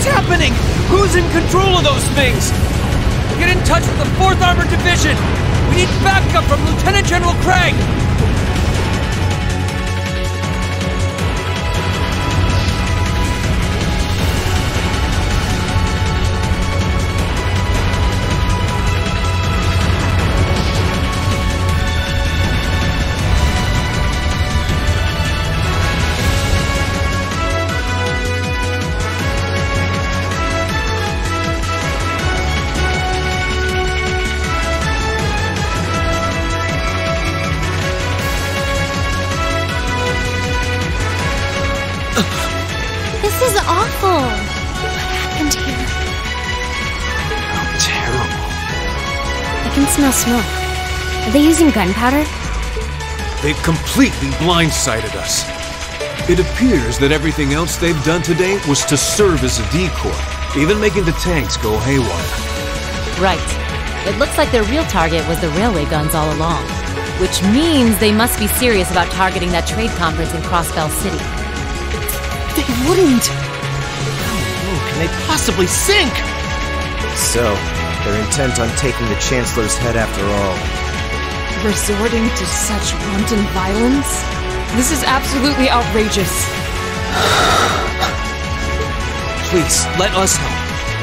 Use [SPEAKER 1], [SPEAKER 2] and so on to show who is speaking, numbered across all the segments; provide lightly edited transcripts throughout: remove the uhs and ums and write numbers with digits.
[SPEAKER 1] happening? Who's in control of those things? Get in touch with the 4th Armored Division! We need backup from Lieutenant General Craig!
[SPEAKER 2] This is awful. What happened here?
[SPEAKER 3] How terrible.
[SPEAKER 2] I can smell smoke. Are they using gunpowder?
[SPEAKER 3] They've completely blindsided us. It appears that everything else they've done today was to serve as a decoy, even making the tanks go haywire.
[SPEAKER 4] Right. It looks like their real target was the railway guns all along. Which means they must be serious about targeting that trade conference in Crossbell City.
[SPEAKER 5] They wouldn't! How low can they possibly sink?
[SPEAKER 6] So, they're intent on taking the Chancellor's head after all.
[SPEAKER 5] Resorting to such wanton violence? This is absolutely outrageous.
[SPEAKER 1] Please, let us help.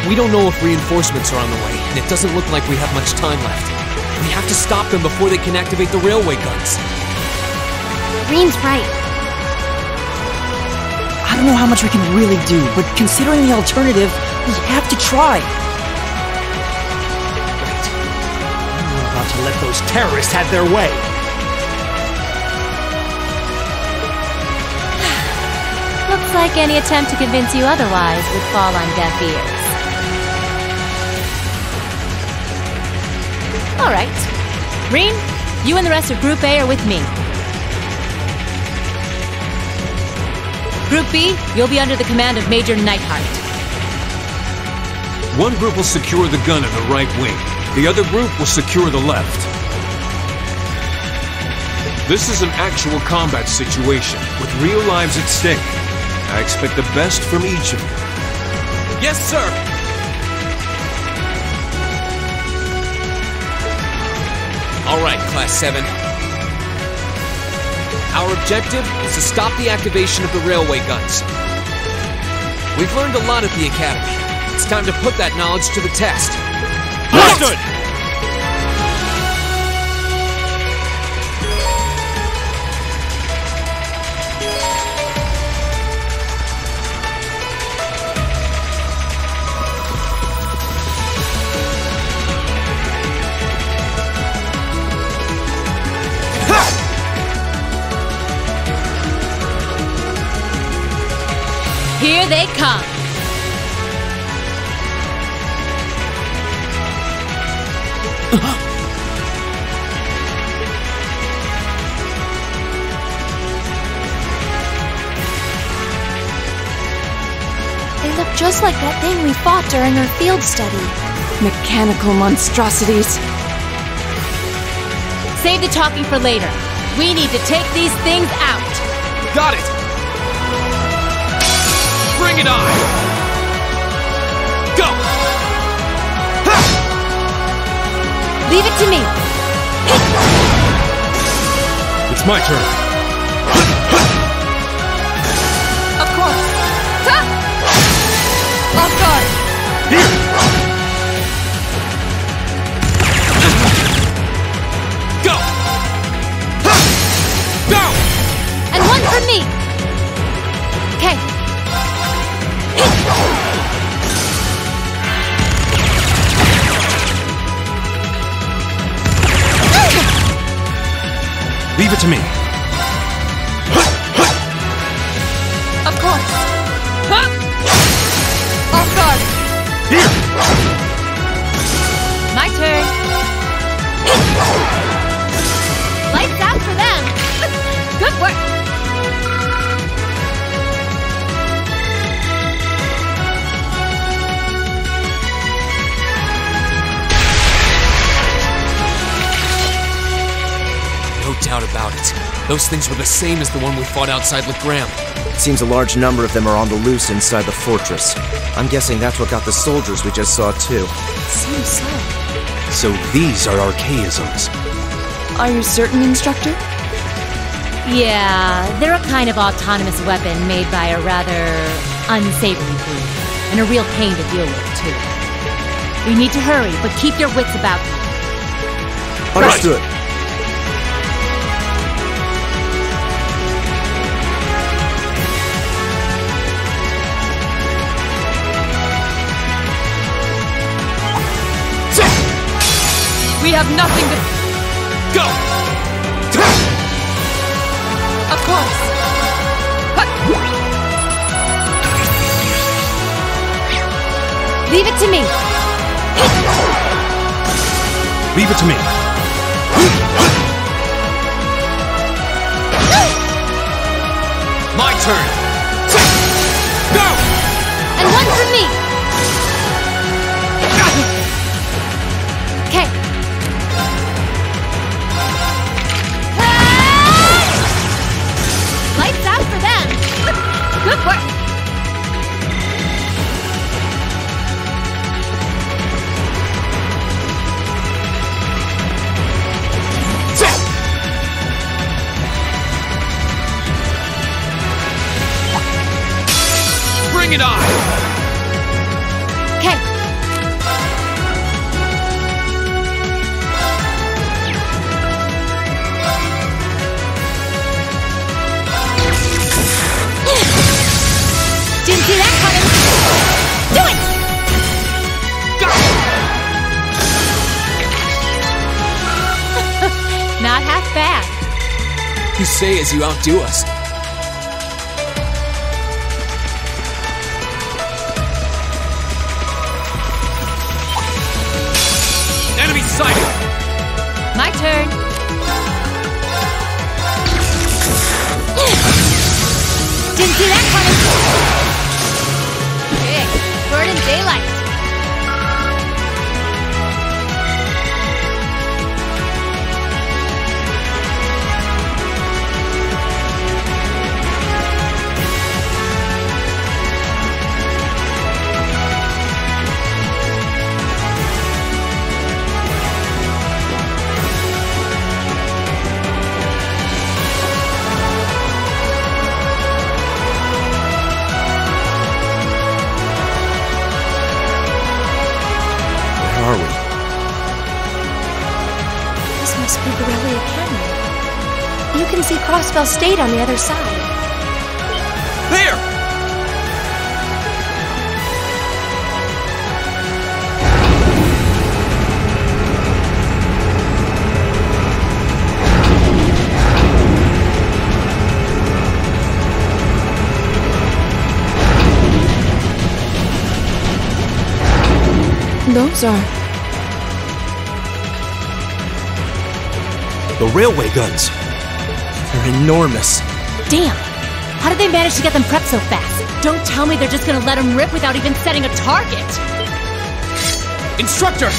[SPEAKER 1] We don't know if reinforcements are on the way, and it doesn't look like we have much time left. We have to stop them before they can activate the railway guns.
[SPEAKER 2] Green's right.
[SPEAKER 5] I don't know how much we can really do, but considering the alternative, we have to try.
[SPEAKER 1] Right. We're about to let those terrorists have their way.
[SPEAKER 4] Looks like any attempt to convince you otherwise would fall on deaf ears. Alright. Green, you and the rest of Group A are with me. Group B, you'll be under the command of Major Neidhart.
[SPEAKER 3] One group will secure the gun in the right wing. The other group will secure the left. This is an actual combat situation, with real lives at stake. I expect the best from each of you.
[SPEAKER 1] Yes, sir! All right, Class 7. Our objective is to stop the activation of the railway guns. We've learned a lot at the Academy. It's time to put that knowledge to the test.
[SPEAKER 3] Understood!
[SPEAKER 4] Here they come!
[SPEAKER 2] They look just like that thing we fought during our field study.
[SPEAKER 5] Mechanical monstrosities.
[SPEAKER 4] Save the talking for later. We need to take these things out.
[SPEAKER 1] Got it! Bring it on! Go!
[SPEAKER 4] Leave it to me.
[SPEAKER 3] It's my turn.
[SPEAKER 4] Of course. Ha! Off guard.
[SPEAKER 3] Here!
[SPEAKER 1] Go! Go!
[SPEAKER 4] And one for me. Okay.
[SPEAKER 3] Leave it to me.
[SPEAKER 4] Of course. Huh? Off guard.
[SPEAKER 3] Here!
[SPEAKER 4] My turn. Lights out for them. Good work.
[SPEAKER 1] No doubt about it. Those things were the same as the one we fought outside Legram.
[SPEAKER 6] It seems a large number of them are on the loose inside the fortress. I'm guessing that's what got the soldiers we just saw, too.
[SPEAKER 2] Seems so.
[SPEAKER 3] So these are archaisms.
[SPEAKER 5] Are you certain, Instructor?
[SPEAKER 4] Yeah, they're a kind of autonomous weapon made by a rather unsavory group, and a real pain to deal with, too. We need to hurry, but keep your wits about you.
[SPEAKER 6] Understood.
[SPEAKER 5] We have nothing to...
[SPEAKER 3] Go!
[SPEAKER 5] Of course.
[SPEAKER 4] Leave it to me!
[SPEAKER 3] Leave it to me. My turn. Go!
[SPEAKER 4] And one for me! Okay. Lights out for them! Good work!
[SPEAKER 3] Bring it on!
[SPEAKER 4] Okay. Didn't see that coming! Do it!
[SPEAKER 3] Go!
[SPEAKER 4] Not half bad.
[SPEAKER 1] You say as you outdo us.
[SPEAKER 3] Enemy sighted!
[SPEAKER 4] My turn. Didn't see that coming. Big, bird in daylight.
[SPEAKER 6] Are we?
[SPEAKER 2] This must be Borrelia Canyon. You can see Crossbell State on the other side.
[SPEAKER 3] There!
[SPEAKER 5] Those are...
[SPEAKER 3] The railway guns.
[SPEAKER 6] They're enormous.
[SPEAKER 4] Damn! How did they manage to get them prepped so fast? Don't tell me they're just gonna let them rip without even setting a target!
[SPEAKER 1] Instructor!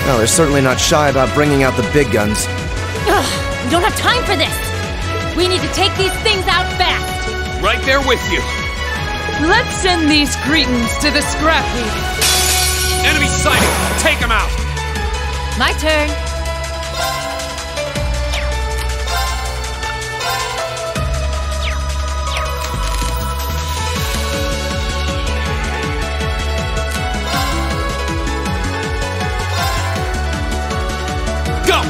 [SPEAKER 6] Well, they're certainly not shy about bringing out the big guns.
[SPEAKER 4] Ugh, we don't have time for this! We need to take these things out fast!
[SPEAKER 3] Right there with you.
[SPEAKER 5] Let's send these cretins to the scrap heap.
[SPEAKER 3] Enemy sighted! Take them out!
[SPEAKER 4] My turn.
[SPEAKER 3] Go!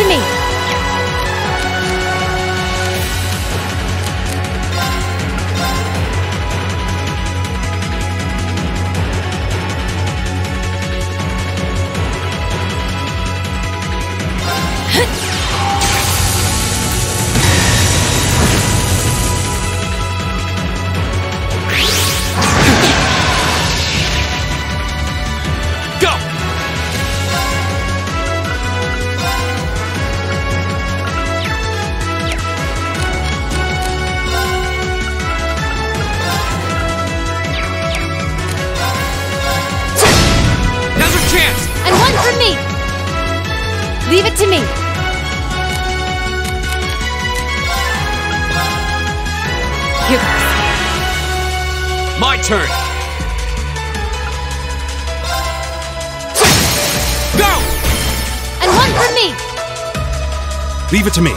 [SPEAKER 4] to me! Leave it to me! Here goes.
[SPEAKER 1] My turn! Go!
[SPEAKER 4] And one for me!
[SPEAKER 3] Leave it to me.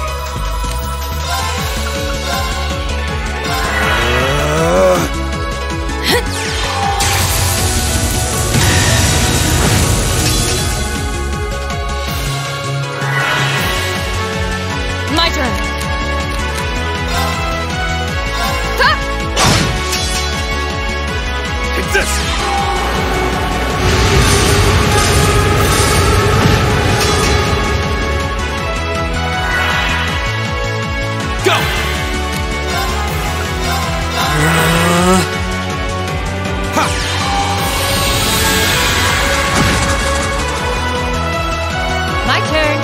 [SPEAKER 4] My turn.
[SPEAKER 3] Take this!
[SPEAKER 1] Go!
[SPEAKER 3] Ha!
[SPEAKER 4] My turn.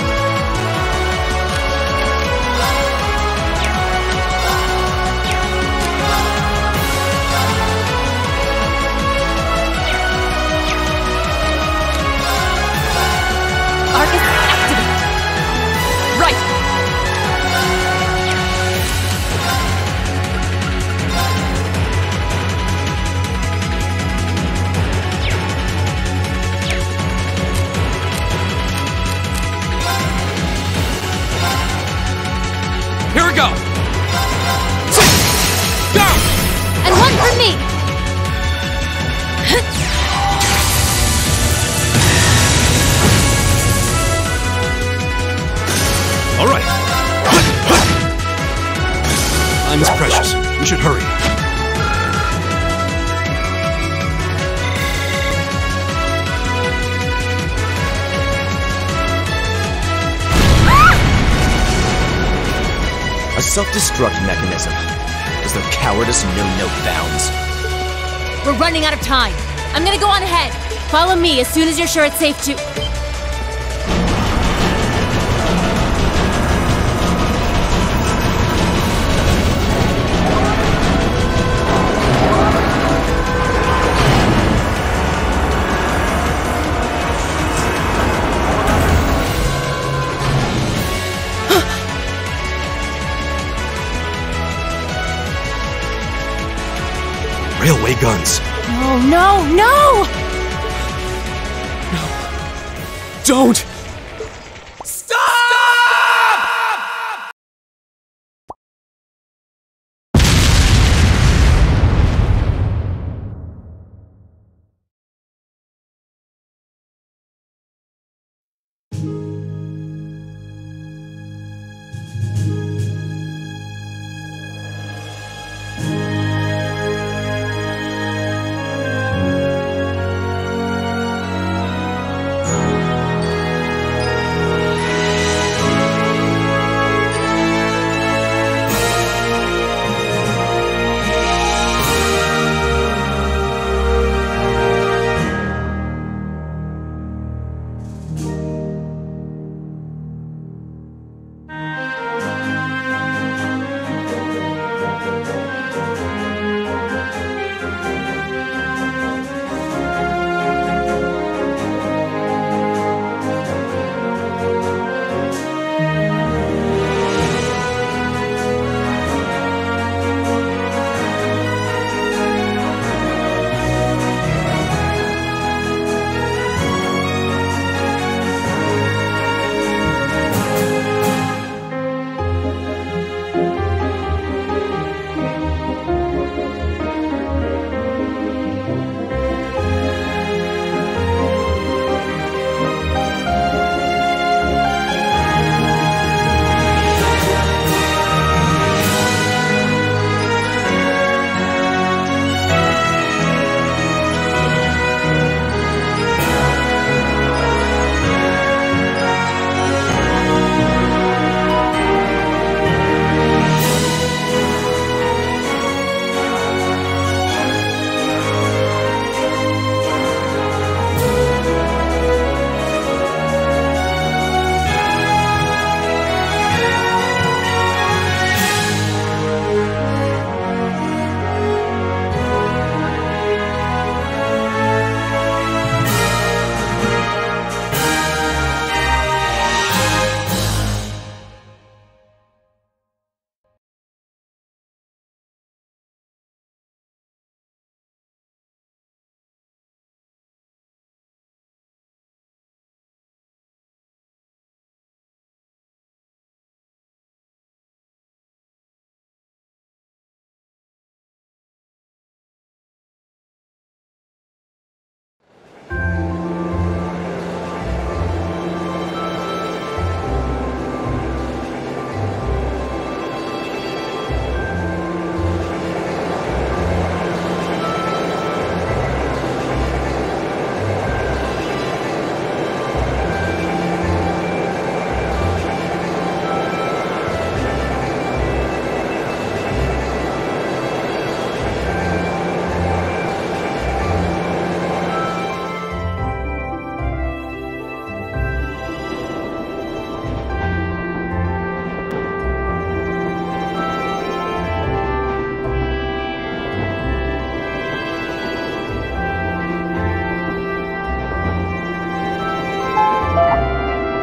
[SPEAKER 4] Arcus, activate. Right.
[SPEAKER 1] Here we go! Go!
[SPEAKER 4] And one for me.
[SPEAKER 3] All right. Time is precious. We should hurry.
[SPEAKER 6] A self-destruct mechanism. Does their cowardice know no bounds?
[SPEAKER 4] We're running out of time. I'm gonna go on ahead. Follow me as soon as you're sure it's safe to...
[SPEAKER 3] Railway guns.
[SPEAKER 4] No, no, no!
[SPEAKER 1] Don't!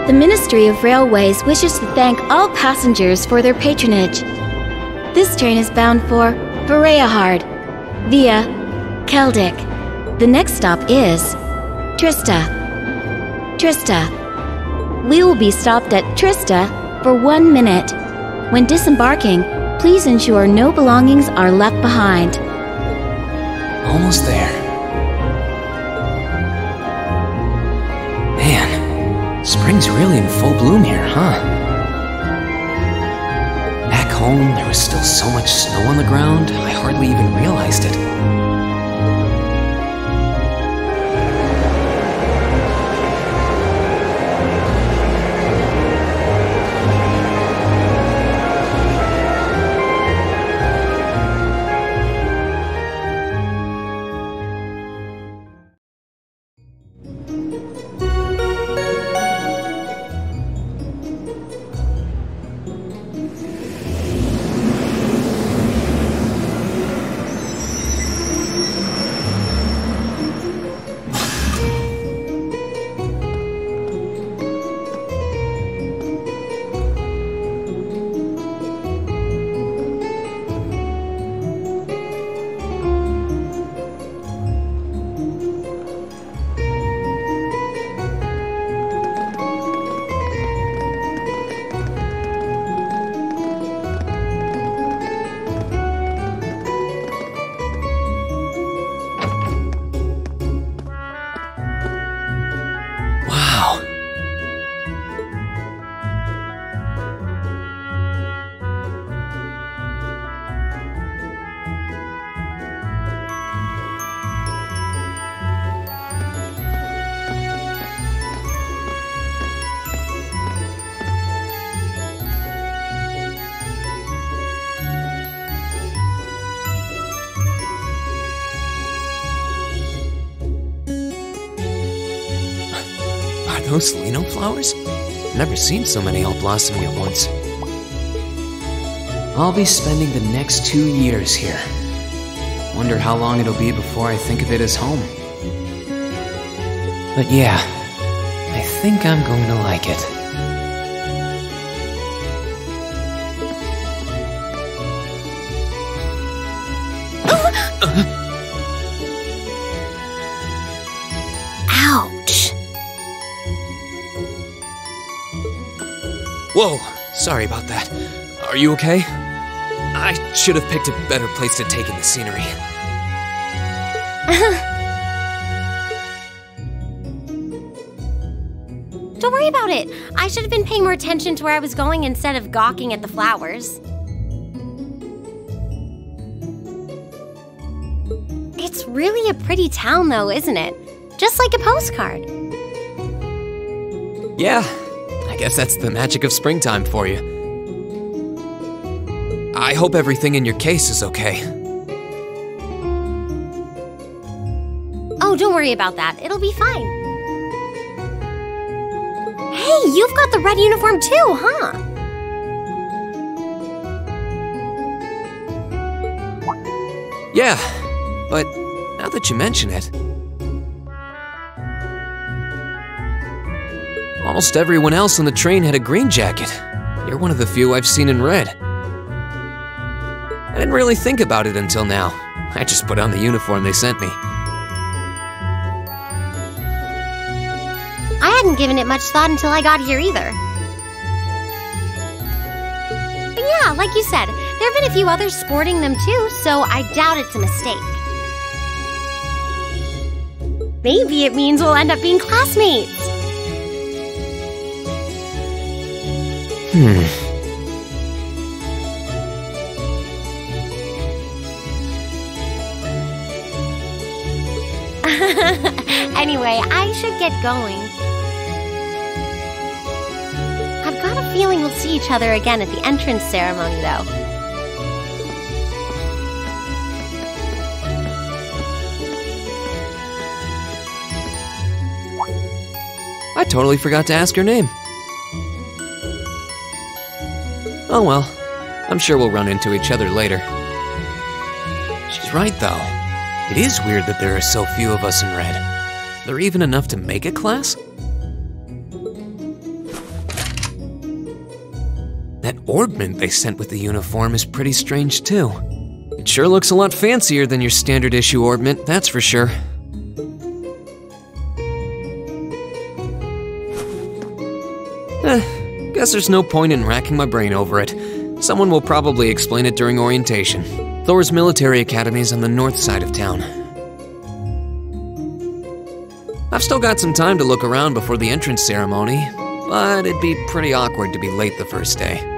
[SPEAKER 2] The Ministry of Railways wishes to thank all passengers for their patronage. This train is bound for Vareahard via Keldic. The next stop is Trista. We will be stopped at Trista for 1 minute. When disembarking, please ensure no belongings are left behind.
[SPEAKER 1] Almost there. Man, spring's really in full bloom here, huh? Back home, there was still so much snow on the ground, I hardly even realized it. Those Lino flowers? Never seen so many all blossoming at once. I'll be spending the next 2 years here. Wonder how long it'll be before I think of it as home. But yeah, I think I'm going to like it.
[SPEAKER 2] Ouch!
[SPEAKER 1] Whoa, sorry about that. Are you okay? I should have picked a better place to take in the scenery.
[SPEAKER 7] Don't worry about it. I should have been paying more attention to where I was going instead of gawking at the flowers. It's really a pretty town though, isn't it? Just like a postcard.
[SPEAKER 1] Yeah, I guess that's the magic of springtime for you. I hope everything in your case is okay.
[SPEAKER 7] Oh, don't worry about that. It'll be fine. Hey, you've got the red uniform too, huh?
[SPEAKER 1] Yeah, but now that you mention it, almost everyone else on the train had a green jacket. You're one of the few I've seen in red. I didn't really think about it until now. I just put on the uniform they sent me.
[SPEAKER 7] I hadn't given it much thought until I got here either. But yeah, like you said, there have been a few others sporting them too, so I doubt it's a mistake. Maybe it means we'll end up being classmates. Anyway, I should get going. I've got a feeling we'll see each other again at the entrance ceremony, though.
[SPEAKER 1] I totally forgot to ask her name. Oh well, I'm sure we'll run into each other later. She's right, though. It is weird that there are so few of us in red. There even enough to make a class? That orbment they sent with the uniform is pretty strange too. It sure looks a lot fancier than your standard issue orbment, that's for sure. Guess there's no point in racking my brain over it. Someone will probably explain it during orientation. Thor's military academy is on the north side of town. I've still got some time to look around before the entrance ceremony, but it'd be pretty awkward to be late the first day.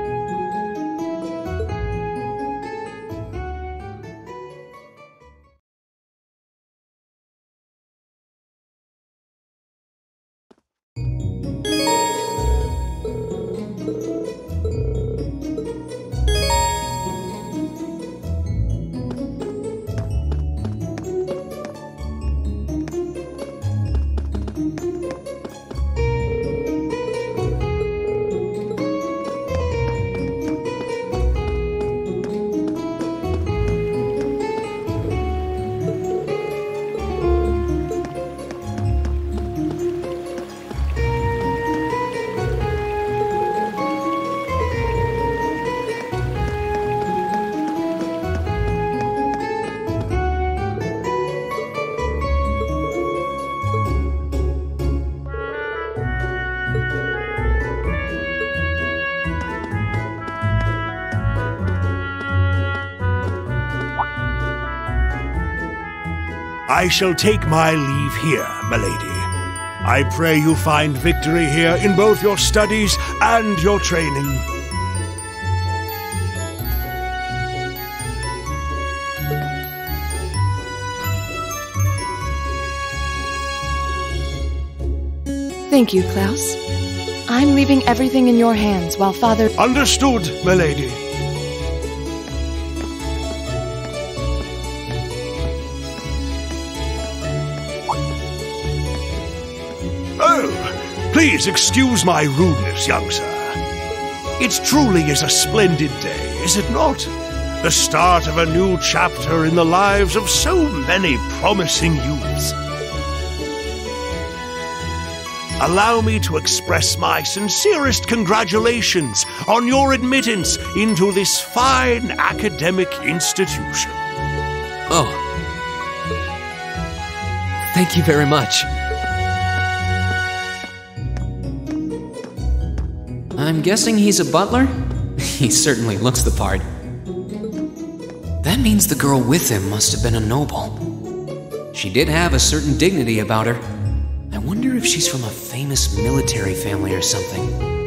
[SPEAKER 8] I shall take my leave here, milady. I pray you find victory here in both your studies and your training.
[SPEAKER 5] Thank you, Klaus. I'm leaving everything in your hands while Father—
[SPEAKER 8] Understood, milady. Please excuse my rudeness, young sir. It truly is a splendid day, is it not? The start of a new chapter in the lives of so many promising youths. Allow me to express my sincerest congratulations on your admittance into this fine academic institution.
[SPEAKER 1] Oh. Thank you very much. I'm guessing he's a butler? He certainly looks the part. That means the girl with him must have been a noble. She did have a certain dignity about her. I wonder if she's from a famous military family or something.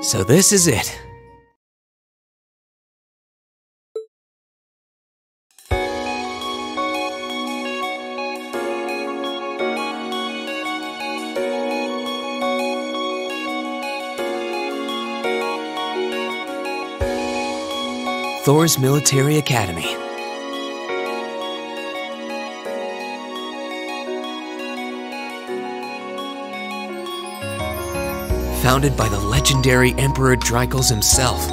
[SPEAKER 1] So this is it. Thor's Military Academy. Founded by the legendary Emperor Dreikels himself.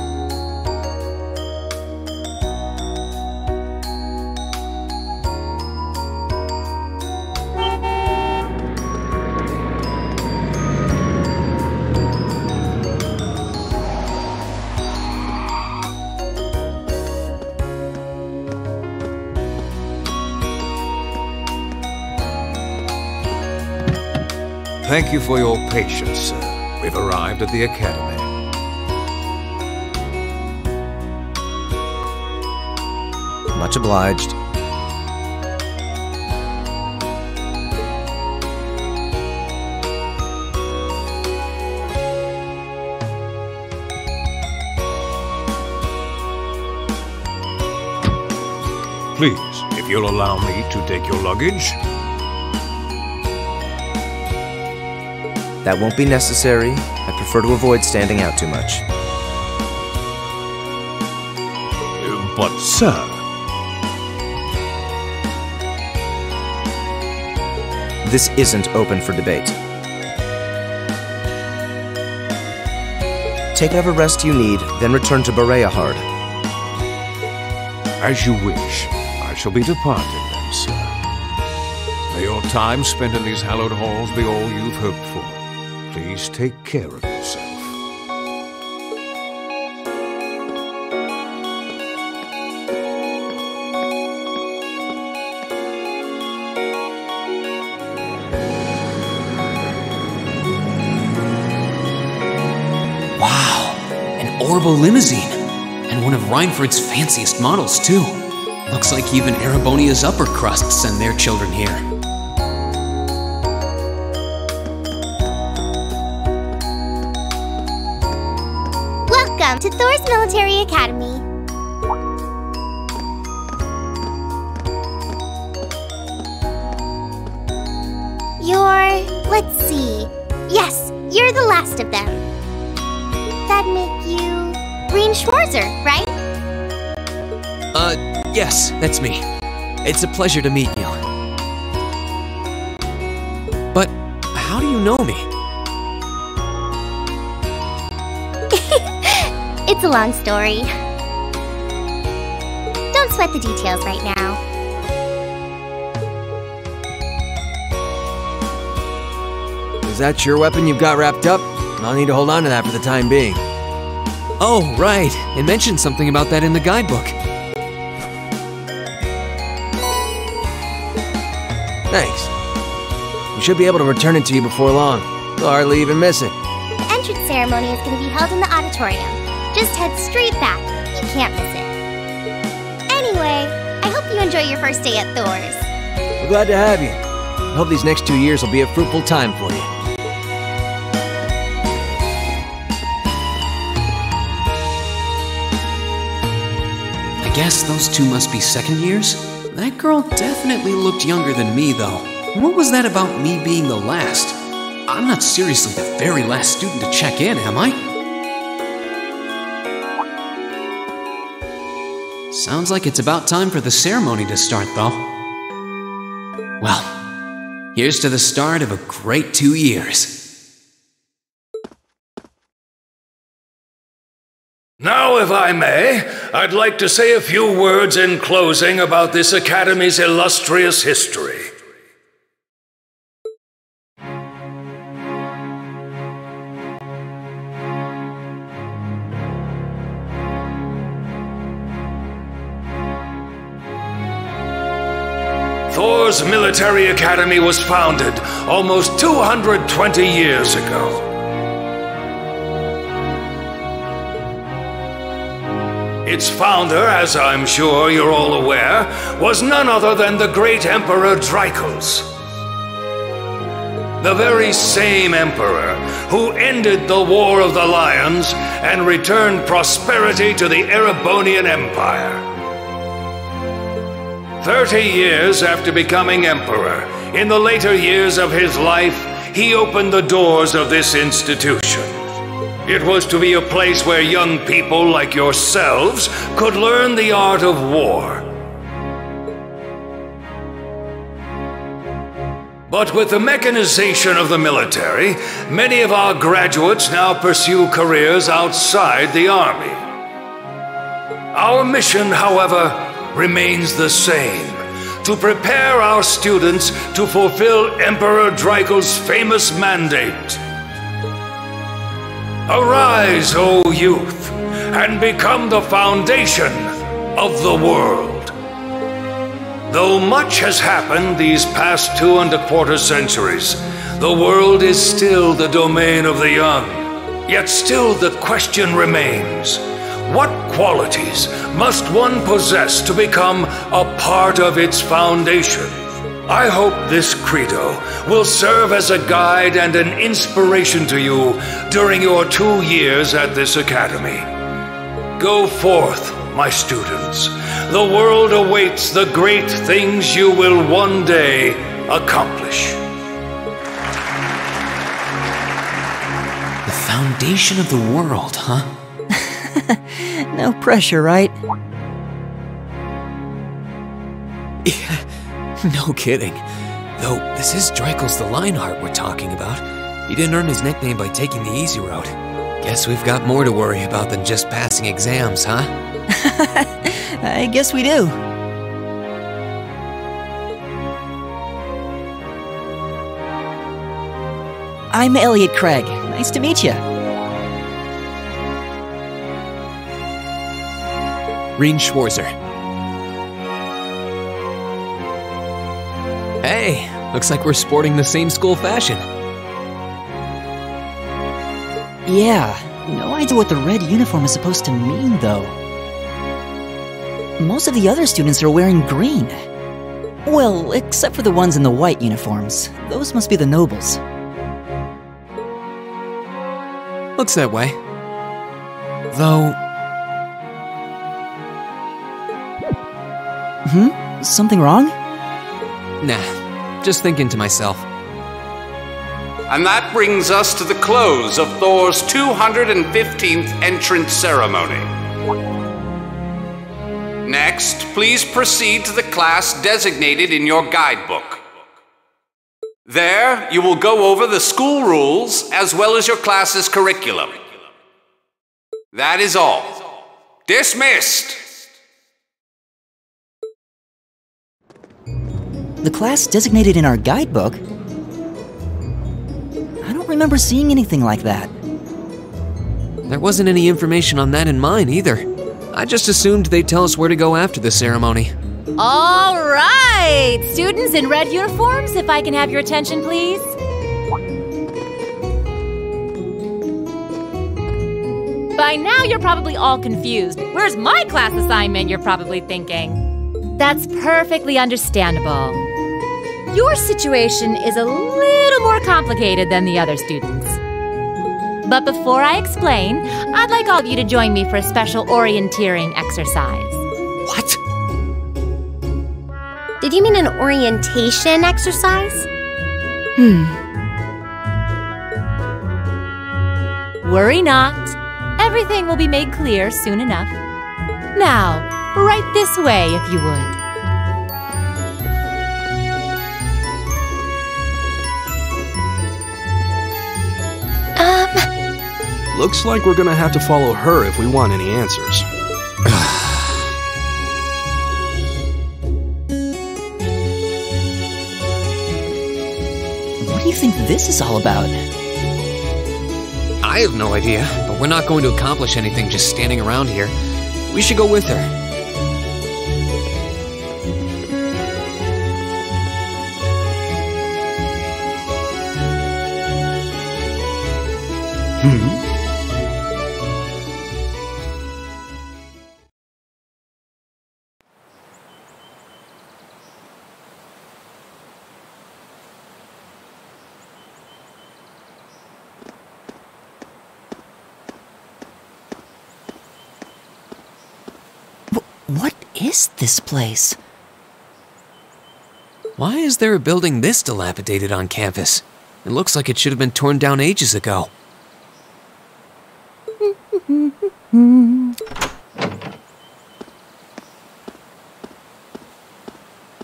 [SPEAKER 3] Thank you for your patience, sir. We've arrived at the Academy.
[SPEAKER 6] Much obliged.
[SPEAKER 3] Please, if you'll allow me to take your luggage.
[SPEAKER 6] That won't be necessary. I prefer to avoid standing out too much.
[SPEAKER 3] But, sir...
[SPEAKER 6] This isn't open for debate. Take whatever rest you need, then return to Bereahard.
[SPEAKER 3] As you wish. I shall be departing then, sir. May your time spent in these hallowed halls be all you've hoped for. Please take care of yourself.
[SPEAKER 1] Orbital limousine, and one of Reinford's fanciest models, too. Looks like even Erebonia's upper crust send their children here.
[SPEAKER 7] Welcome to Thor's Military Academy. Let's see. Yes, you're the last of them. That'd make you Green Schwarzer, right?
[SPEAKER 1] Yes, that's me. It's a pleasure to meet you. But how do you know me?
[SPEAKER 7] It's a long story. Don't sweat the details right now.
[SPEAKER 6] Is that your weapon you've got wrapped up? I'll need to hold on to that for the time being.
[SPEAKER 1] Oh, right. It mentioned something about that in the guidebook.
[SPEAKER 6] Thanks. We should be able to return it to you before long. You'll hardly even miss it.
[SPEAKER 7] The entrance ceremony is going to be held in the auditorium. Just head straight back. You can't miss it. Anyway, I hope you enjoy your first day at Thor's.
[SPEAKER 6] We're glad to have you. I hope these next 2 years will be a fruitful time for you.
[SPEAKER 1] I guess those two must be second years? That girl definitely looked younger than me, though. What was that about me being the last? I'm not seriously the very last student to check in, am I? Sounds like it's about time for the ceremony to start, though. Well, here's to the start of a great 2 years.
[SPEAKER 8] Now, if I may, I'd like to say a few words in closing about this Academy's illustrious history. Thor's Military Academy was founded almost 220 years ago. Its founder, as I'm sure you're all aware, was none other than the great Emperor Dreichels. The very same emperor who ended the War of the Lions and returned prosperity to the Erebonian Empire. 30 years after becoming emperor, in the later years of his life, he opened the doors of this institution. It was to be a place where young people like yourselves could learn the art of war. But with the mechanization of the military, many of our graduates now pursue careers outside the army. Our mission, however, remains the same: to prepare our students to fulfill Emperor Dreichels' famous mandate. Arise, O youth, and become the foundation of the world. Though much has happened these past 2¼ centuries, the world is still the domain of the young. Yet still the question remains: what qualities must one possess to become a part of its foundation? I hope this credo will serve as a guide and an inspiration to you during your 2 years at this academy. Go forth, my students. The world awaits the great things you will one day accomplish.
[SPEAKER 1] The foundation of the world, huh?
[SPEAKER 9] No pressure, right?
[SPEAKER 1] Yeah, no kidding. Though, this is Dreichels the Lionheart we're talking about. He didn't earn his nickname by taking the easy road. Guess we've got more to worry about than just passing exams, huh?
[SPEAKER 9] I guess we do. I'm Elliot Craig. Nice to meet you.
[SPEAKER 1] Rean Schwarzer. Hey, looks like we're sporting the same school fashion.
[SPEAKER 9] Yeah, no idea what the red uniform is supposed to mean, though. Most of the other students are wearing green. Well, except for the ones in the white uniforms. Those must be the nobles.
[SPEAKER 1] Looks that way. Though...
[SPEAKER 9] Something wrong?
[SPEAKER 1] Nah, just thinking to myself.
[SPEAKER 10] And that brings us to the close of Thor's 215th entrance ceremony. Next, please proceed to the class designated in your guidebook. There, you will go over the school rules as well as your class's curriculum. That is all. Dismissed!
[SPEAKER 9] The class designated in our guidebook? I don't remember seeing anything like that.
[SPEAKER 1] There wasn't any information on that in mine either. I just assumed they'd tell us where to go after the ceremony.
[SPEAKER 4] All right! Students in red uniforms, if I can have your attention, please. By now, you're probably all confused. Where's my class assignment, you're probably thinking. That's perfectly understandable. Your situation is a little more complicated than the other students. But before I explain, I'd like all of you to join me for a special orienteering exercise.
[SPEAKER 1] What?
[SPEAKER 7] Did you mean an orientation exercise?
[SPEAKER 4] Worry not. Everything will be made clear soon enough. Now, right this way, if you would.
[SPEAKER 3] Looks like we're gonna have to follow her if we want any answers.
[SPEAKER 9] What do you think this is all about?
[SPEAKER 1] I have no idea, but we're not going to accomplish anything just standing around here. We should go with her.
[SPEAKER 9] What is this place?
[SPEAKER 1] Why is there a building this dilapidated on campus? It looks like it should have been torn down ages ago.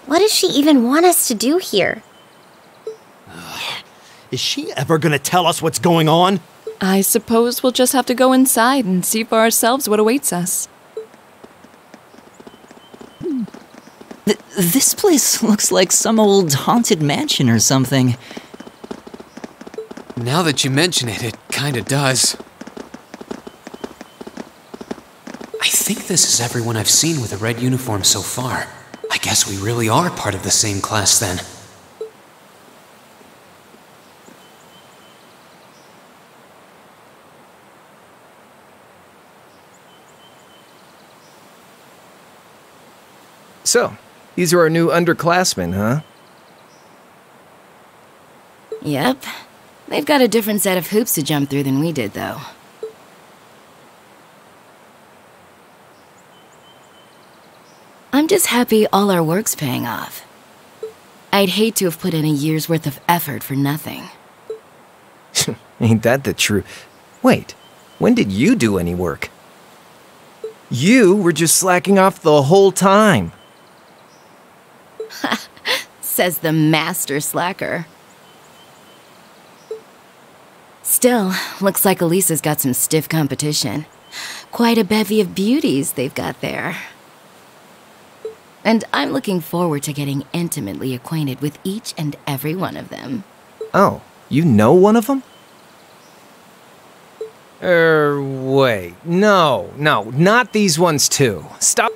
[SPEAKER 7] What does she even want us to do here?
[SPEAKER 11] Is she ever gonna tell us what's going on?
[SPEAKER 5] I suppose we'll just have to go inside and see for ourselves what awaits us.
[SPEAKER 9] This place looks like some old haunted mansion or something.
[SPEAKER 1] Now that you mention it, it kinda does. I think this is everyone I've seen with a red uniform so far. I guess we really are part of the same class then.
[SPEAKER 6] So, these are our new underclassmen, huh?
[SPEAKER 12] Yep. They've got a different set of hoops to jump through than we did, though. I'm just happy all our work's paying off. I'd hate to have put in a year's worth of effort for nothing.
[SPEAKER 6] Ain't that the truth? Wait, when did you do any work? You were just slacking off the whole time.
[SPEAKER 12] Says the master slacker. Still, looks like Elisa's got some stiff competition. Quite a bevy of beauties they've got there. And I'm looking forward to getting intimately acquainted with each and every one of them.
[SPEAKER 6] Oh, you know one of them? Wait. No, not these ones too. Stop.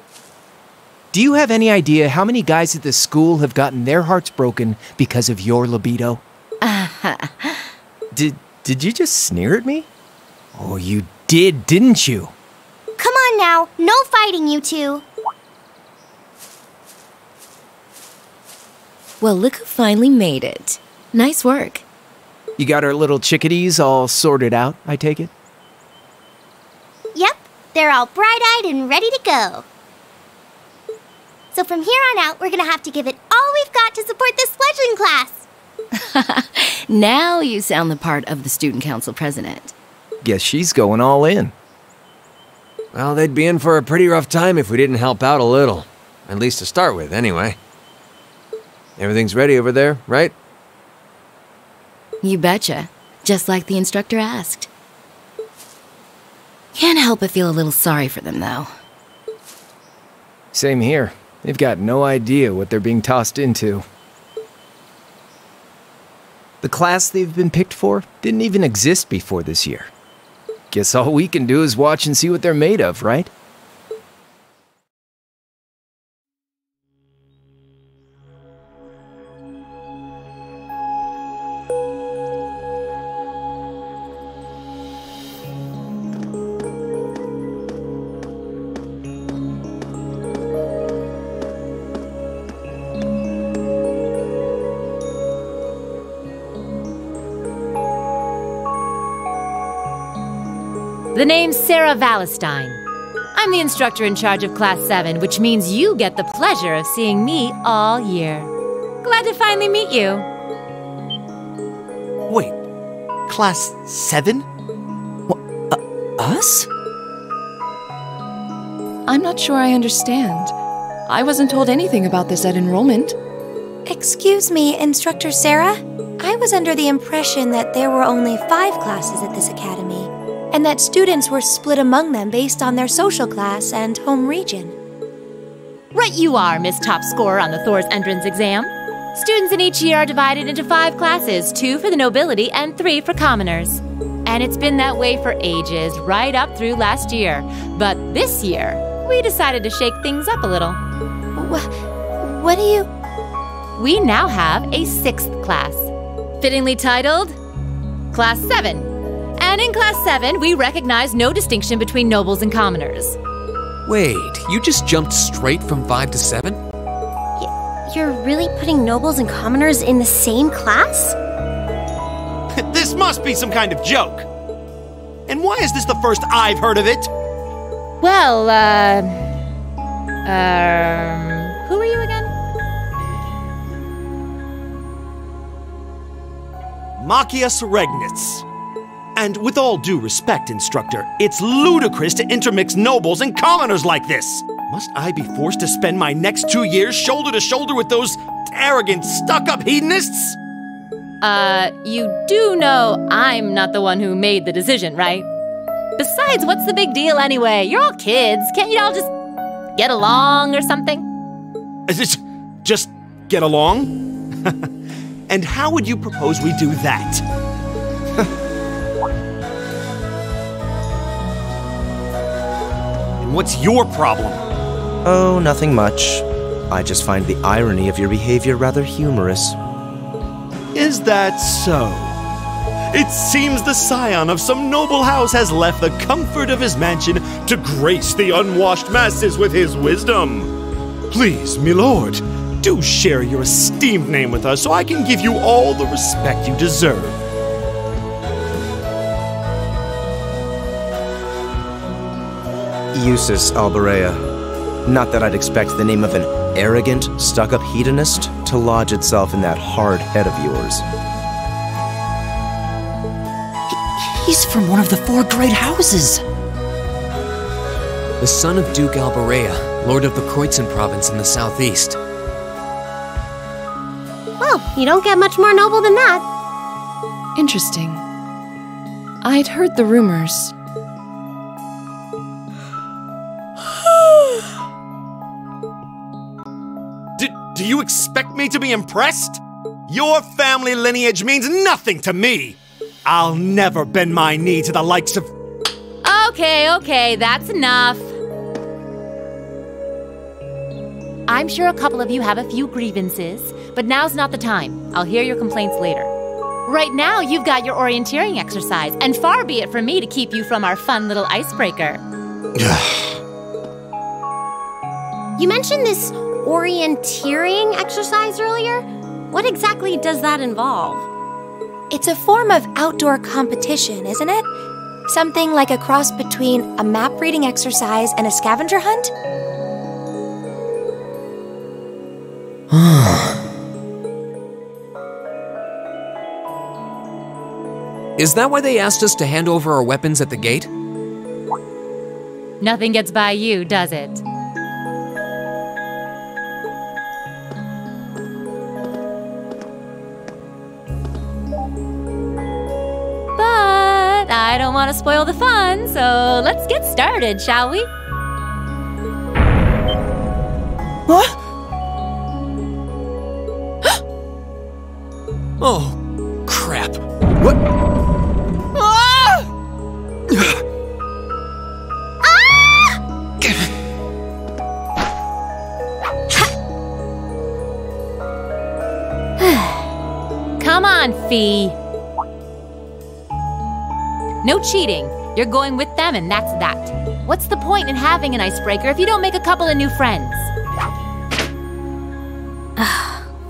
[SPEAKER 6] Do you have any idea how many guys at this school have gotten their hearts broken because of your libido? Did you just sneer at me? Oh, you did, didn't you?
[SPEAKER 7] Come on now, no fighting, you two.
[SPEAKER 12] Well, look who finally made it. Nice work.
[SPEAKER 6] You got our little chickadees all sorted out, I take it?
[SPEAKER 7] Yep, they're all bright-eyed and ready to go. So from here on out, we're gonna have to give it all we've got to support this fledgling class.
[SPEAKER 12] Now you sound the part of the student council president.
[SPEAKER 6] Guess she's going all in.
[SPEAKER 3] Well, they'd be in for a pretty rough time if we didn't help out a little. At least to start with, anyway. Everything's ready over there, right?
[SPEAKER 12] You betcha. Just like the instructor asked. Can't help but feel a little sorry for them, though.
[SPEAKER 6] Same here. They've got no idea what they're being tossed into. The class they've been picked for didn't even exist before this year. Guess all we can do is watch and see what they're made of, right?
[SPEAKER 4] The name's Sarah Valestine. I'm the instructor in charge of Class 7, which means you get the pleasure of seeing me all year. Glad to finally meet you.
[SPEAKER 11] Wait, Class 7?
[SPEAKER 5] Us? I'm not sure I understand. I wasn't told anything about this at enrollment.
[SPEAKER 13] Excuse me, Instructor Sarah? I was under the impression that there were only 5 classes at this academy, and that students were split among them based on their social class and home region.
[SPEAKER 4] Right you are, Miss Top Scorer on the Thor's entrance exam. Students in each year are divided into 5 classes, 2 for the nobility and 3 for commoners. And it's been that way for ages, right up through last year. But this year, we decided to shake things up a little.
[SPEAKER 13] What do you...
[SPEAKER 4] We now have a 6th class, fittingly titled Class 7. And in Class 7, we recognize no distinction between nobles and commoners.
[SPEAKER 1] Wait, you just jumped straight from 5 to 7?
[SPEAKER 7] You're really putting nobles and commoners in the same class?
[SPEAKER 11] This must be some kind of joke. And why is this the first I've heard of it?
[SPEAKER 4] Well, who are you again?
[SPEAKER 11] Machias Regnitz. And with all due respect, Instructor, it's ludicrous to intermix nobles and commoners like this. Must I be forced to spend my next 2 years shoulder to shoulder with those arrogant, stuck-up hedonists?
[SPEAKER 4] You do know I'm not the one who made the decision, right? Besides, what's the big deal anyway? You're all kids. Can't you all just get along or something?
[SPEAKER 11] Just get along? And how would you propose we do that? And what's your problem?
[SPEAKER 14] Oh, nothing much. I just find the irony of your behavior rather humorous.
[SPEAKER 11] Is that so? It seems the scion of some noble house has left the comfort of his mansion to grace the unwashed masses with his wisdom. Please, milord, do share your esteemed name with us so I can give you all the respect you deserve.
[SPEAKER 14] Eustace Albarea. Not that I'd expect the name of an arrogant, stuck-up hedonist to lodge itself in that hard head of yours.
[SPEAKER 9] He's from one of the 4 great houses.
[SPEAKER 1] The son of Duke Albarea, lord of the Kreutzen province in the southeast.
[SPEAKER 7] Well, you don't get much more noble than that.
[SPEAKER 5] Interesting. I'd heard the rumors.
[SPEAKER 11] Do you expect me to be impressed? Your family lineage means nothing to me. I'll never bend my knee to the likes of...
[SPEAKER 4] Okay, that's enough. I'm sure a couple of you have a few grievances, but now's not the time. I'll hear your complaints later. Right now, you've got your orienteering exercise, and far be it from me to keep you from our fun little icebreaker.
[SPEAKER 7] You mentioned this orienteering exercise earlier? What exactly does that involve?
[SPEAKER 13] It's a form of outdoor competition, isn't it? Something like a cross between a map-reading exercise and a scavenger hunt?
[SPEAKER 1] Is that why they asked us to hand over our weapons at the gate?
[SPEAKER 4] Nothing gets by you, does it? But I don't want to spoil the fun, so let's get started, shall we?
[SPEAKER 9] What?
[SPEAKER 1] Oh, crap. What?
[SPEAKER 4] Come on, Fee. No cheating. You're going with them and that's that. What's the point in having an icebreaker if you don't make a couple of new friends?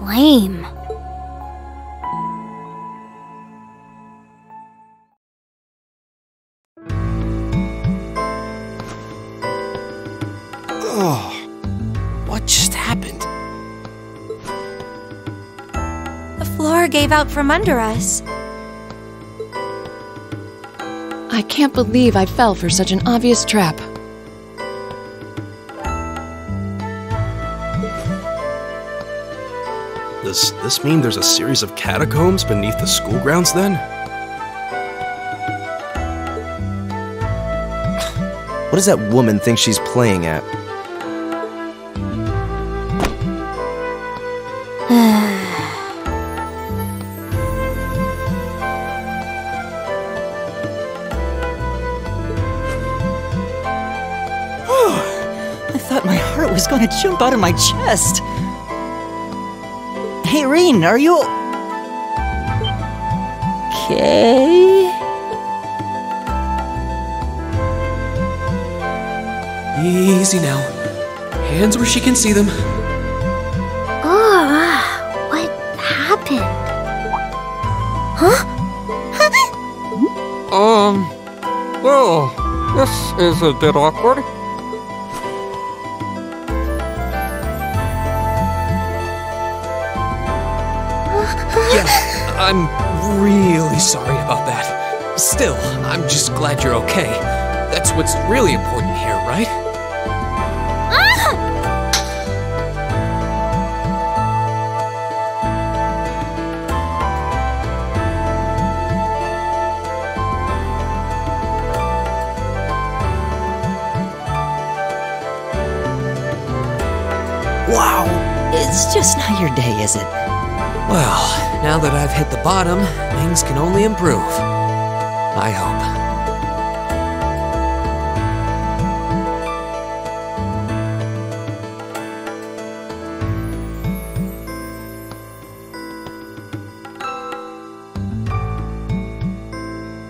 [SPEAKER 2] Lame.
[SPEAKER 14] Oh, what just happened?
[SPEAKER 13] The floor gave out from under us.
[SPEAKER 5] I can't believe I fell for such an obvious trap.
[SPEAKER 14] Does this mean there's a series of catacombs beneath the school grounds then? What does that woman think she's playing at?
[SPEAKER 9] I thought my heart was going to jump out of my chest. Hey, Rean, are you... okay?
[SPEAKER 1] Easy now. Hands where she can see them.
[SPEAKER 7] What happened? Huh?
[SPEAKER 15] Well, this is a bit awkward.
[SPEAKER 1] Yeah, I'm really sorry about that. Still, I'm just glad you're okay. That's what's really important here, right?
[SPEAKER 9] Wow, it's just not your day, is it?
[SPEAKER 1] Well, now that I've hit the bottom, things can only improve. I hope.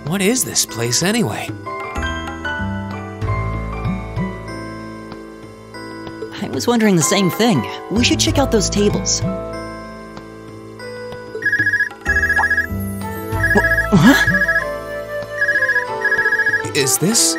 [SPEAKER 1] What is this place anyway?
[SPEAKER 9] I was wondering the same thing. We should check out those tables. Huh?
[SPEAKER 1] Is this?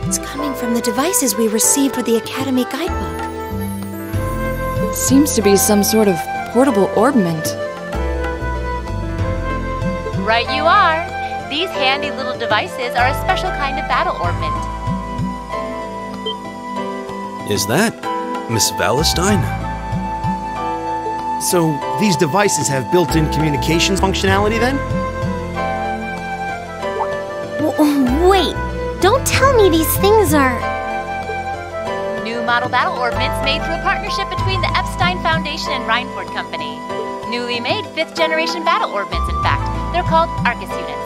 [SPEAKER 13] It's coming from the devices we received with the Academy guidebook.
[SPEAKER 5] Seems to be some sort of portable orbment.
[SPEAKER 4] Right you are. These handy little devices are a special kind of battle orbment.
[SPEAKER 3] Is that Miss Valentine?
[SPEAKER 11] So, these devices have built-in communications functionality then?
[SPEAKER 7] Wait, don't tell me these things are...
[SPEAKER 4] New model battle ordnance made through a partnership between the Epstein Foundation and Reinford Company. Newly made 5th generation battle ordnance, in fact. They're called Arcus units.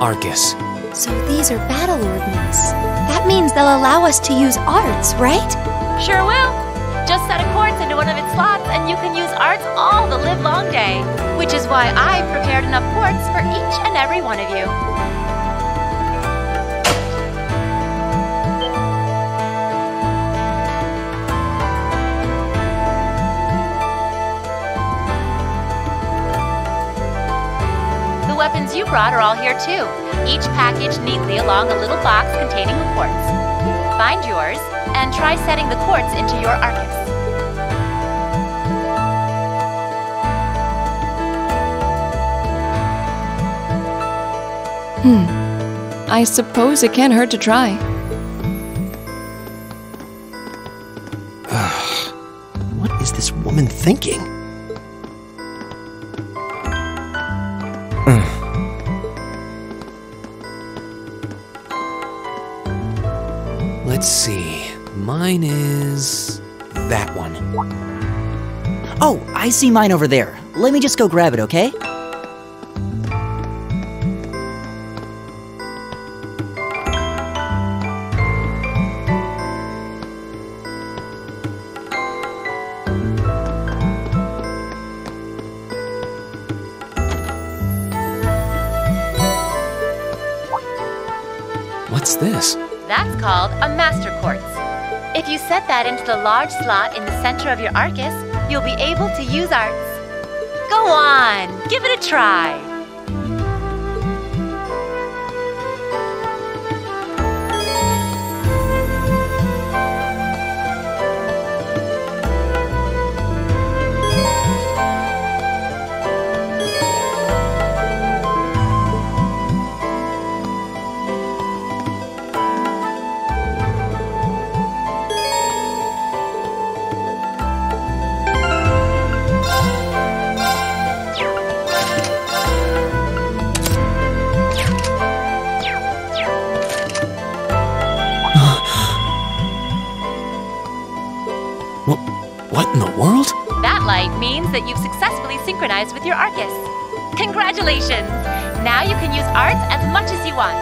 [SPEAKER 6] Arcus.
[SPEAKER 13] So these are battle ordnance. That means they'll allow us to use arts, right?
[SPEAKER 4] Sure will. Just set a quartz into one of its slots and you can use arts all the livelong day. Which is why I've prepared enough quartz for each and every one of you. The weapons you brought are all here too. Each packaged neatly along a little box containing a quartz. Find yours and try setting the quartz into your Arcus.
[SPEAKER 5] I suppose it can't hurt to try.
[SPEAKER 11] What is this woman thinking?
[SPEAKER 1] Let's see. Mine is that one.
[SPEAKER 9] Oh, I see mine over there. Let me just go grab it, okay?
[SPEAKER 1] What's this?
[SPEAKER 4] That's called a Master Quartz. If you set that into the large slot in the center of your Arcus, you'll be able to use arts. Go on, give it a try.
[SPEAKER 3] What in the world?
[SPEAKER 4] That light means that you've successfully synchronized with your Arcus. Congratulations! Now you can use arts as much as you want.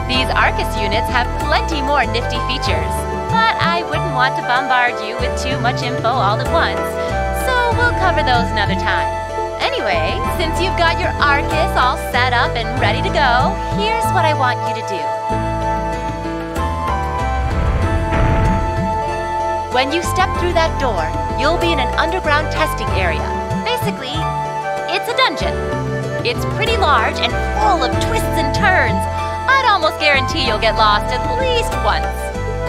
[SPEAKER 4] These Arcus units have plenty more nifty features, but I wouldn't want to bombard you with too much info all at once, so we'll cover those another time. Anyway, since you've got your Arcus all set up and ready to go, here's what I want you to do. When you step through that door, you'll be in an underground testing area. Basically, it's a dungeon. It's pretty large and full of twists and turns. I'd almost guarantee you'll get lost at least once.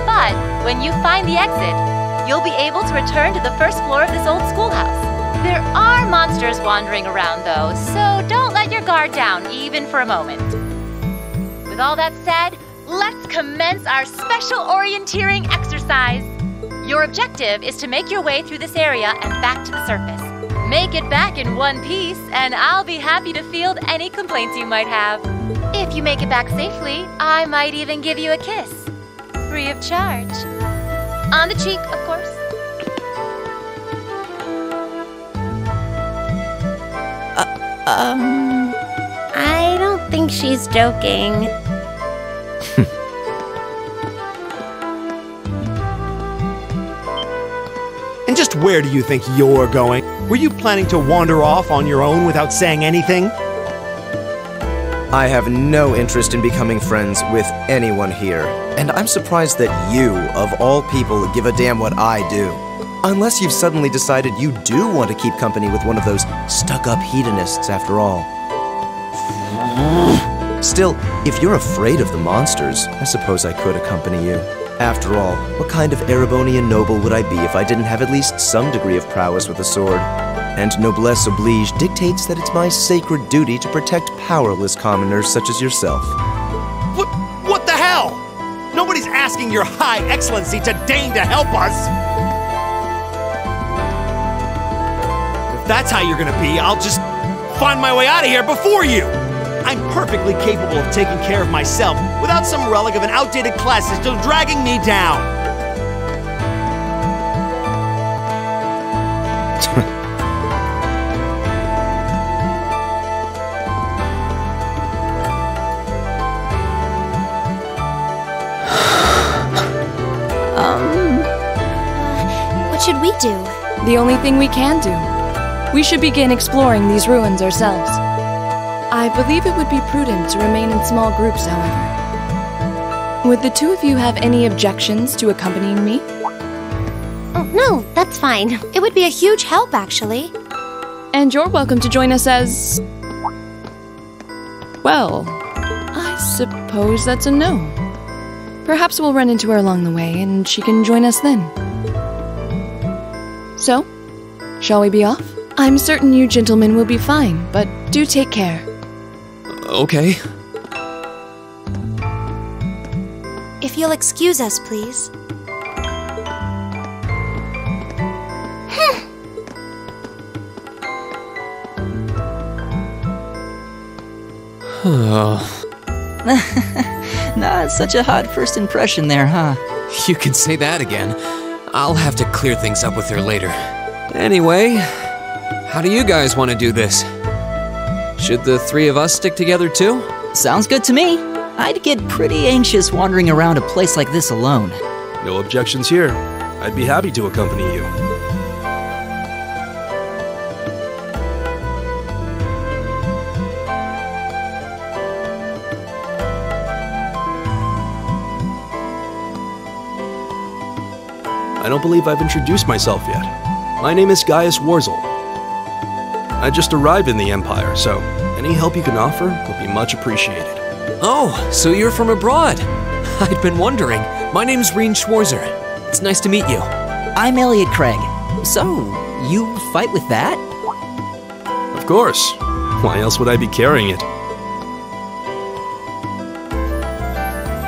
[SPEAKER 4] But when you find the exit, you'll be able to return to the first floor of this old schoolhouse. There are monsters wandering around though, so don't let your guard down even for a moment. With all that said, let's commence our special orienteering exercise. Your objective is to make your way through this area and back to the surface. Make it back in one piece, and I'll be happy to field any complaints you might have. If you make it back safely, I might even give you a kiss. Free of charge. On the cheek, of course.
[SPEAKER 7] I don't think she's joking.
[SPEAKER 11] And just where do you think you're going? Were you planning to wander off on your own without saying anything?
[SPEAKER 14] I have no interest in becoming friends with anyone here, and I'm surprised that you, of all people, give a damn what I do. Unless you've suddenly decided you do want to keep company with one of those stuck-up hedonists after all. Still, if you're afraid of the monsters, I suppose I could accompany you. After all, what kind of Erebonian noble would I be if I didn't have at least some degree of prowess with a sword? And noblesse oblige dictates that it's my sacred duty to protect powerless commoners such as yourself.
[SPEAKER 11] What the hell? Nobody's asking your High Excellency to deign to help us! If that's how you're gonna be, I'll just find my way out of here before you! I'm perfectly capable of taking care of myself without some relic of an outdated class still dragging me down!
[SPEAKER 13] What should we do?
[SPEAKER 5] The only thing we can do. We should begin exploring these ruins ourselves. I believe it would be prudent to remain in small groups, however. Would the two of you have any objections to accompanying me?
[SPEAKER 13] Oh, no, that's fine. It would be a huge help, actually.
[SPEAKER 5] And you're welcome to join us as... well, I suppose that's a no. Perhaps we'll run into her along the way, and she can join us then. So, shall we be off? I'm certain you gentlemen will be fine, but do take care.
[SPEAKER 1] Okay.
[SPEAKER 13] If you'll excuse us, please.
[SPEAKER 9] Not such a hot first impression there, huh?
[SPEAKER 1] You can say that again. I'll have to clear things up with her later. Anyway, how do you guys want to do this? Should the three of us stick together too?
[SPEAKER 9] Sounds good to me. I'd get pretty anxious wandering around a place like this alone.
[SPEAKER 3] No objections here. I'd be happy to accompany you. I don't believe I've introduced myself yet. My name is Gaius Warzel. I just arrived in the Empire, so any help you can offer would be much appreciated.
[SPEAKER 1] Oh, so you're from abroad. I'd been wondering. My name's Reen Schwarzer. It's nice to meet you.
[SPEAKER 9] I'm Elliot Craig. So, you fight with that?
[SPEAKER 3] Of course. Why else would I be carrying it?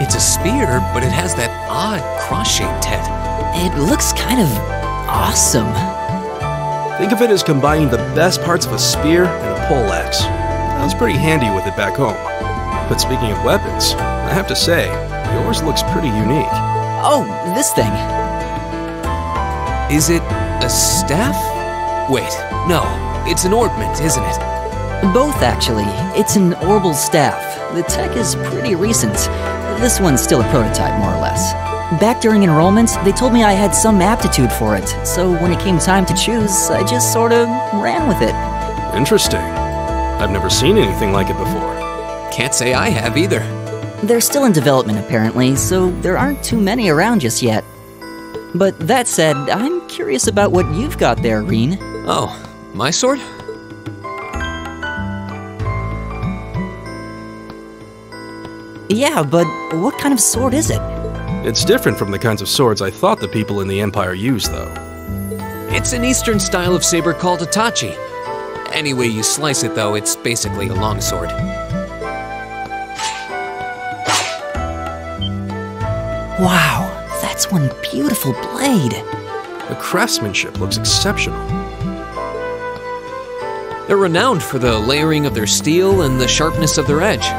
[SPEAKER 1] It's a spear, but it has that odd cross-shaped head.
[SPEAKER 9] It looks kind of awesome.
[SPEAKER 3] Think of it as combining the best parts of a spear and a poleaxe. I was pretty handy with it back home. But speaking of weapons, I have to say, yours looks pretty unique.
[SPEAKER 9] Oh, this thing.
[SPEAKER 1] Is it a staff? Wait, no, it's an orbment, isn't it?
[SPEAKER 9] Both, actually. It's an orbal staff. The tech is pretty recent. This one's still a prototype, more or less. Back during enrollment, they told me I had some aptitude for it, so when it came time to choose, I just sort of ran with it.
[SPEAKER 3] Interesting. I've never seen anything like it before.
[SPEAKER 1] Can't say I have either.
[SPEAKER 9] They're still in development, apparently, so there aren't too many around just yet. But that said, I'm curious about what you've got there, Reen.
[SPEAKER 1] Oh, my sword?
[SPEAKER 9] Yeah, but what kind of sword is it?
[SPEAKER 3] It's different from the kinds of swords I thought the people in the Empire used, though.
[SPEAKER 1] It's an Eastern style of saber called Itachi. Any way you slice it, though, it's basically a longsword.
[SPEAKER 9] Wow, that's one beautiful blade.
[SPEAKER 3] The craftsmanship looks exceptional.
[SPEAKER 1] They're renowned for the layering of their steel and the sharpness of their edge.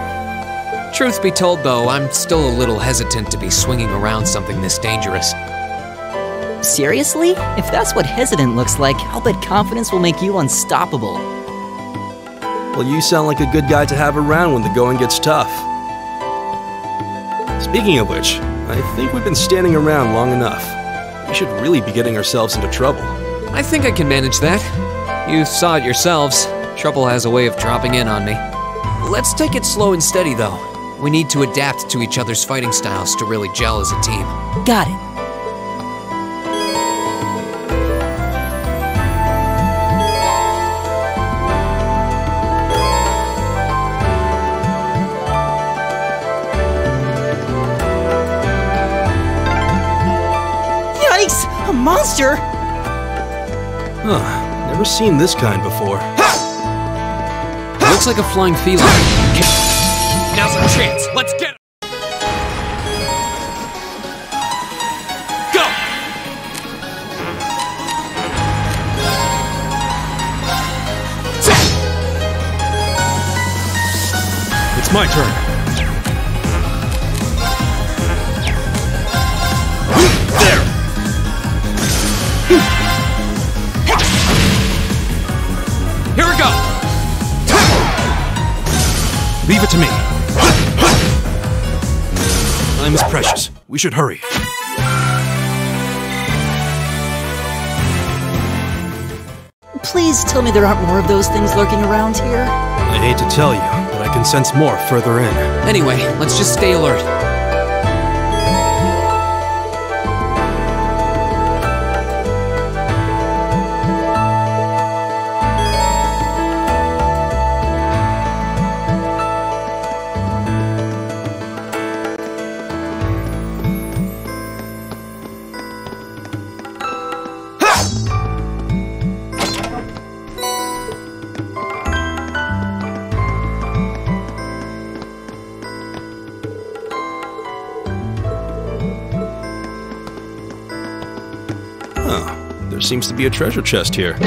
[SPEAKER 1] Truth be told, though, I'm still a little hesitant to be swinging around something this dangerous.
[SPEAKER 9] Seriously? If that's what hesitant looks like, I'll bet confidence will make you unstoppable.
[SPEAKER 3] Well, you sound like a good guy to have around when the going gets tough. Speaking of which, I think we've been standing around long enough. We should really be getting ourselves into trouble.
[SPEAKER 1] I think I can manage that. You saw it yourselves. Trouble has a way of dropping in on me. Let's take it slow and steady, though. We need to adapt to each other's fighting styles to really gel as a team.
[SPEAKER 9] Got it. Yikes! A monster!
[SPEAKER 3] Huh, never seen this kind before.
[SPEAKER 1] Looks like a flying feline. Now's our chance. Let's get him!
[SPEAKER 3] It's my turn. There! Here we go! Leave it to me. Time is precious. We should hurry.
[SPEAKER 9] Please tell me there aren't more of those things lurking around here.
[SPEAKER 3] I hate to tell you, but I can sense more further in.
[SPEAKER 1] Anyway, let's just stay alert.
[SPEAKER 3] There seems to be a treasure chest here.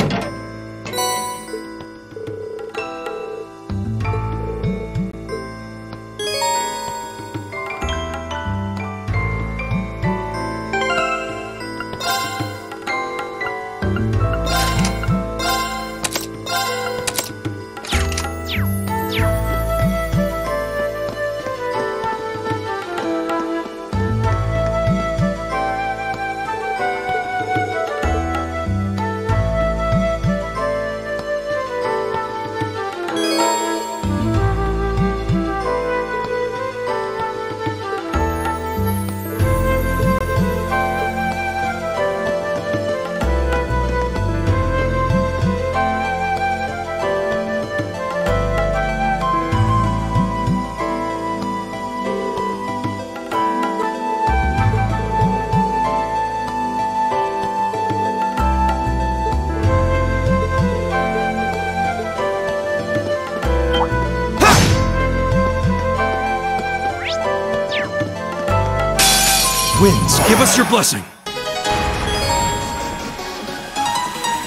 [SPEAKER 3] Winds, give us your blessing.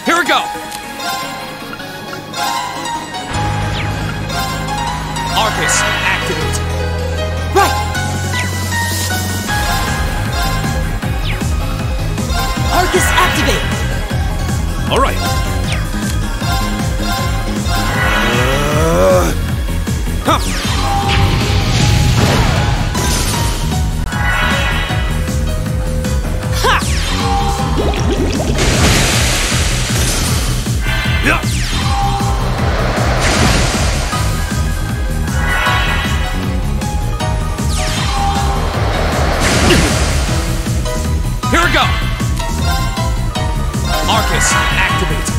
[SPEAKER 3] Here we go. Arcus, activate.
[SPEAKER 9] Right. Arcus, activate.
[SPEAKER 3] All right. Huh. Here we go! Arcus, activate!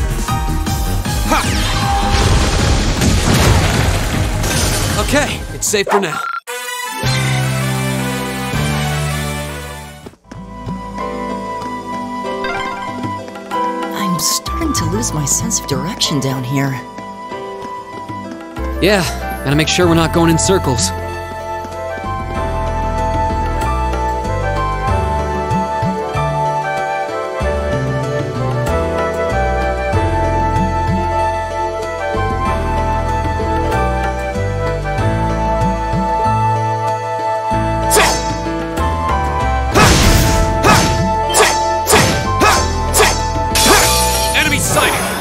[SPEAKER 3] Ha!
[SPEAKER 1] Okay, it's safe for now.
[SPEAKER 9] I'm starting to lose my sense of direction down here.
[SPEAKER 1] Yeah, gotta make sure we're not going in circles.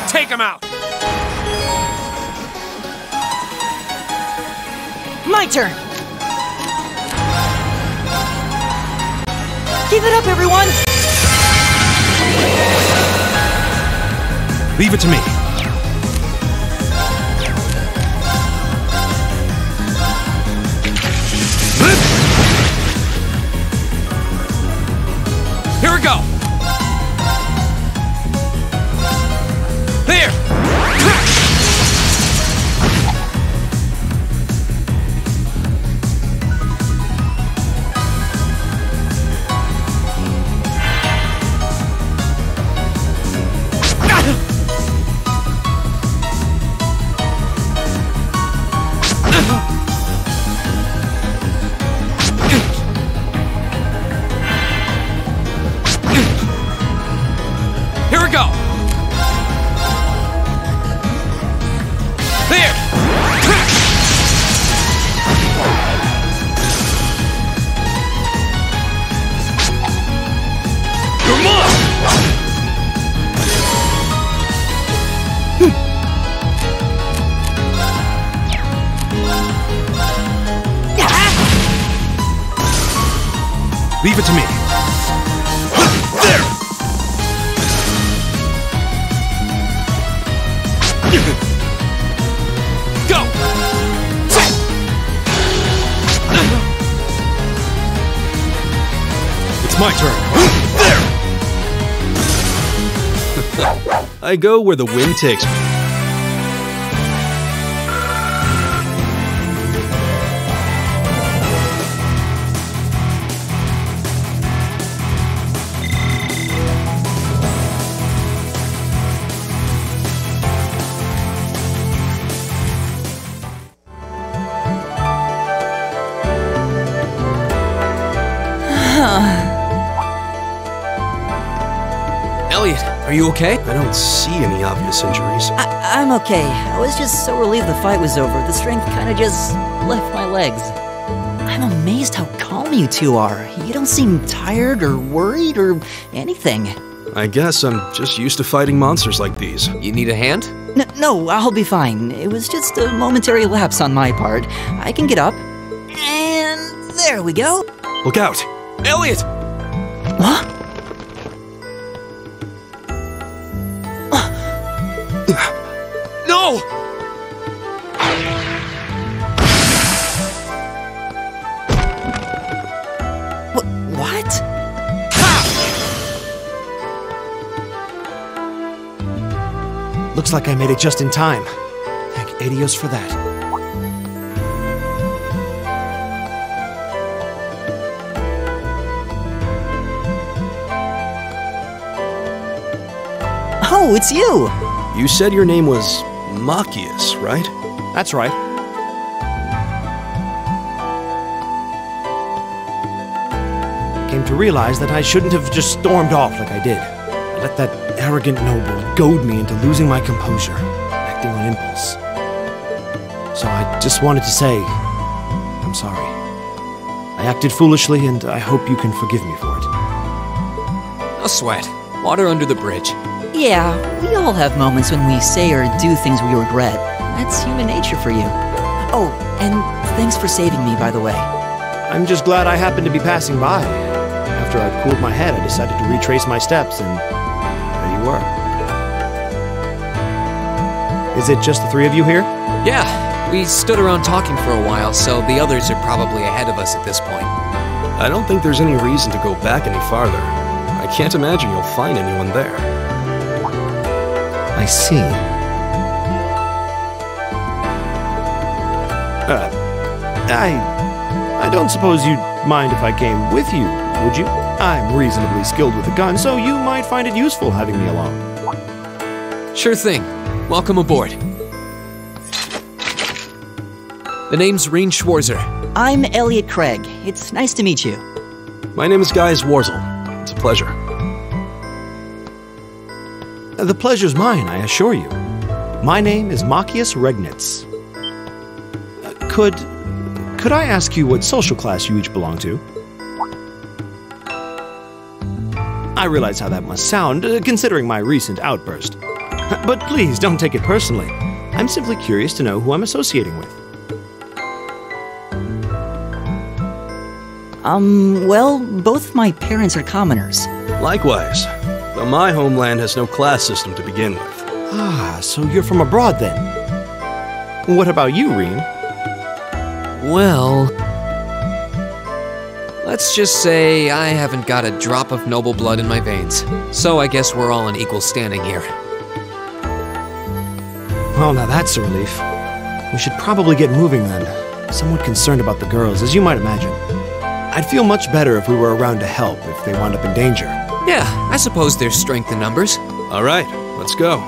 [SPEAKER 3] Take him out!
[SPEAKER 9] My turn! Give it up, everyone!
[SPEAKER 3] Leave it to me. Here we go! There! Leave it to me. There! Go! It's my turn. There! I go where the wind takes me.
[SPEAKER 1] Elliot, are you okay?
[SPEAKER 3] I don't see any obvious injuries.
[SPEAKER 9] I'm okay. I was just so relieved the fight was over. The strength kind of just left my legs. I'm amazed how calm you two are. You don't seem tired or worried or anything.
[SPEAKER 3] I guess I'm just used to fighting monsters like these.
[SPEAKER 1] You need a hand?
[SPEAKER 9] No, I'll be fine. It was just a momentary lapse on my part. I can get up. And there we go.
[SPEAKER 3] Look out!
[SPEAKER 1] Elliot!
[SPEAKER 9] What?
[SPEAKER 3] No!
[SPEAKER 9] What?
[SPEAKER 11] Looks like I made it just in time. Thank Adios for that.
[SPEAKER 9] Oh, it's you!
[SPEAKER 3] You said your name was Machias, right?
[SPEAKER 11] That's right. Came to realize that I shouldn't have just stormed off like I did. I let that arrogant noble goad me into losing my composure, acting on impulse. So I just wanted to say, I'm sorry. I acted foolishly, and I hope you can forgive me for it.
[SPEAKER 1] No sweat. Water under the bridge.
[SPEAKER 9] Yeah, we all have moments when we say or do things we regret. That's human nature for you. Oh, and thanks for saving me, by the way.
[SPEAKER 11] I'm just glad I happened to be passing by. After I cooled my head, I decided to retrace my steps, and there you were. Is it just the three of you here?
[SPEAKER 1] Yeah, we stood around talking for a while, so the others are probably ahead of us at this point.
[SPEAKER 3] I don't think there's any reason to go back any farther. I can't imagine you'll find anyone there.
[SPEAKER 11] I see. I don't suppose you'd mind if I came with you, would you? I'm reasonably skilled with a gun, so you might find it useful having me along.
[SPEAKER 1] Sure thing. Welcome aboard. The name's Rean Schwarzer.
[SPEAKER 9] I'm Elliot Craig. It's nice to meet you.
[SPEAKER 3] My name is Guy Zwarzel. It's a pleasure.
[SPEAKER 11] The pleasure's mine, I assure you. My name is Machias Regnitz. Could I ask you what social class you each belong to? I realize how that must sound, considering my recent outburst. But please, don't take it personally. I'm simply curious to know who I'm associating with.
[SPEAKER 9] Well, both my parents are commoners.
[SPEAKER 3] Likewise. Though my homeland has no class system to begin with.
[SPEAKER 11] Ah, so you're from abroad then? What about you, Rean?
[SPEAKER 1] Well, let's just say I haven't got a drop of noble blood in my veins. So I guess we're all in equal standing here.
[SPEAKER 11] Well, now that's a relief. We should probably get moving then. Somewhat concerned about the girls, as you might imagine. I'd feel much better if we were around to help if they wound up in danger.
[SPEAKER 1] Yeah, I suppose there's strength in numbers.
[SPEAKER 3] All right, let's go.